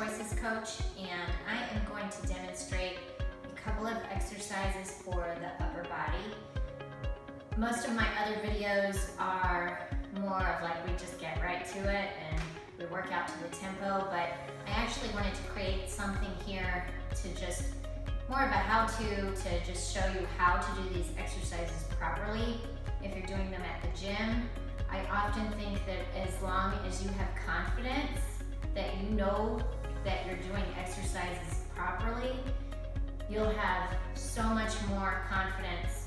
Choices coach, and I am going to demonstrate a couple of exercises for the upper body. Most of my other videos are more of like we just get right to it and we work out to the tempo, but I actually wanted to create something here to just more of a how-to just show you how to do these exercises properly if you're doing them at the gym. I often think that as long as you have confidence that you know that you're doing exercises properly, you'll have so much more confidence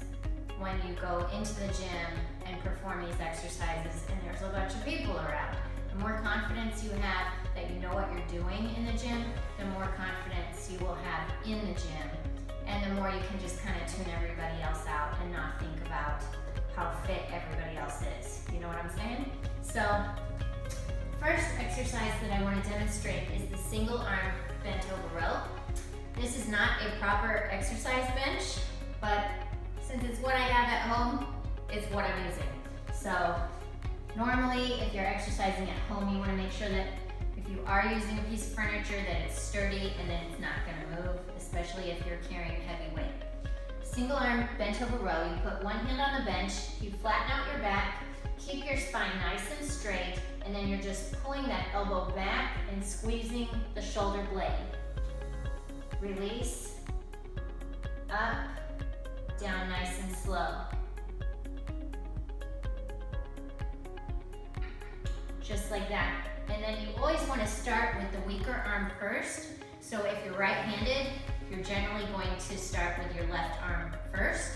when you go into the gym and perform these exercises and there's a bunch of people around. The more confidence you have that you know what you're doing in the gym, the more confidence you will have in the gym, and the more you can just kind of tune everybody else out and not think about how fit everybody else is. You know what I'm saying? So, first exercise that I want to demonstrate is the single arm bent over row. This is not a proper exercise bench, but since it's what I have at home, it's what I'm using. So, normally if you're exercising at home, you want to make sure that if you are using a piece of furniture that it's sturdy and that it's not going to move, especially if you're carrying heavy weight. Single arm bent over row, you put one hand on the bench, you flatten out your back, keep your spine nice and straight, and then you're just pulling that elbow back and squeezing the shoulder blade. Release, up, down nice and slow. Just like that. And then you always want to start with the weaker arm first. So if you're right-handed, you're generally going to start with your left arm first.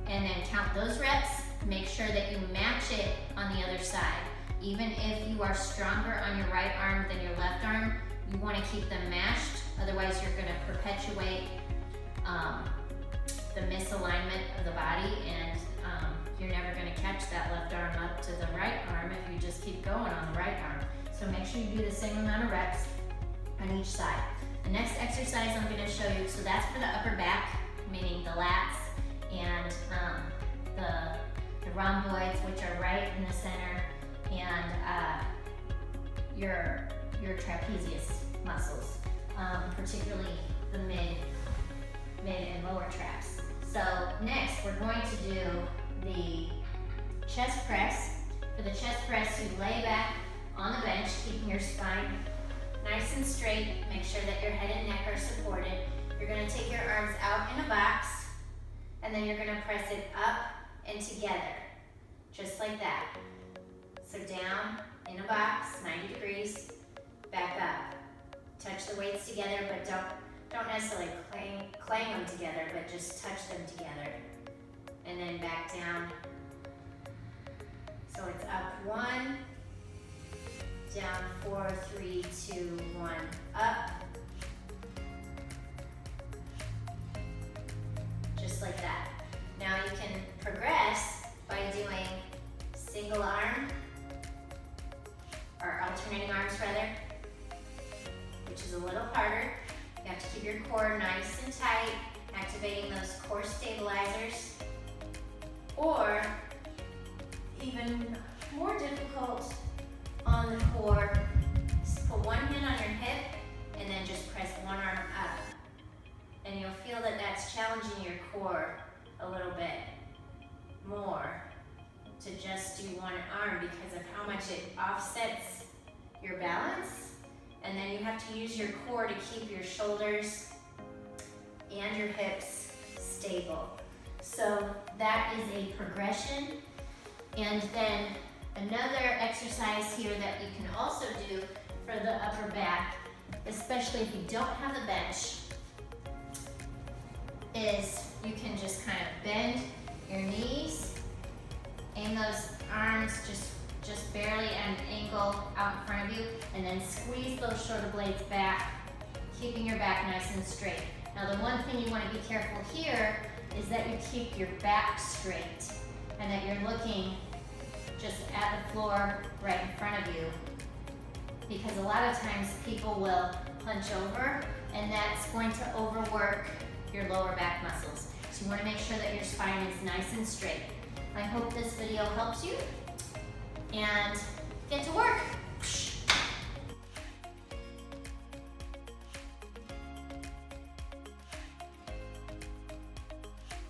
And then count those reps. Make sure that you match it on the other side. Even if you are stronger on your right arm than your left arm, you want to keep them matched. Otherwise, you're going to perpetuate the misalignment of the body, and you're never going to catch that left arm up to the right arm if you just keep going on the right arm. So make sure you do the same amount of reps on each side. The next exercise I'm going to show you, so that's for the upper back, meaning the lats and the rhomboids, which are right in the center, and your trapezius muscles, particularly the mid and lower traps. So next we're going to do the chest press. For the chest press, you lay back on the bench, keeping your spine nice and straight. Make sure that your head and neck are supported. You're going to take your arms out in a box, and then you're going to press it up and together, just like that. So down in a box, 90 degrees, back up. Touch the weights together, but don't necessarily clang them together, but just touch them together. And then back down. So it's up 1, down 4, 3, 2, 1, up. Just like that. Now you can progress by doing single arm, or alternating arms rather, which is a little harder. You have to keep your core nice and tight, activating those core stabilizers. Or, even more difficult on the core, just put one hand on your hip and then just press one arm up. And you'll feel that that's challenging your core a little bit more to just do one arm because of how much it offsets your balance. And then you have to use your core to keep your shoulders and your hips stable. So that is a progression. And then another exercise here that you can also do for the upper back, especially if you don't have the bench, is you can just kind of bend your knees, aim those arms just barely at an angle out in front of you, and then squeeze those shoulder blades back, keeping your back nice and straight. Now the one thing you want to be careful here is that you keep your back straight and that you're looking just at the floor right in front of you, because a lot of times people will hunch over and that's going to overwork your lower back muscles. So you want to make sure that your spine is nice and straight. I hope this video helps you, and get to work.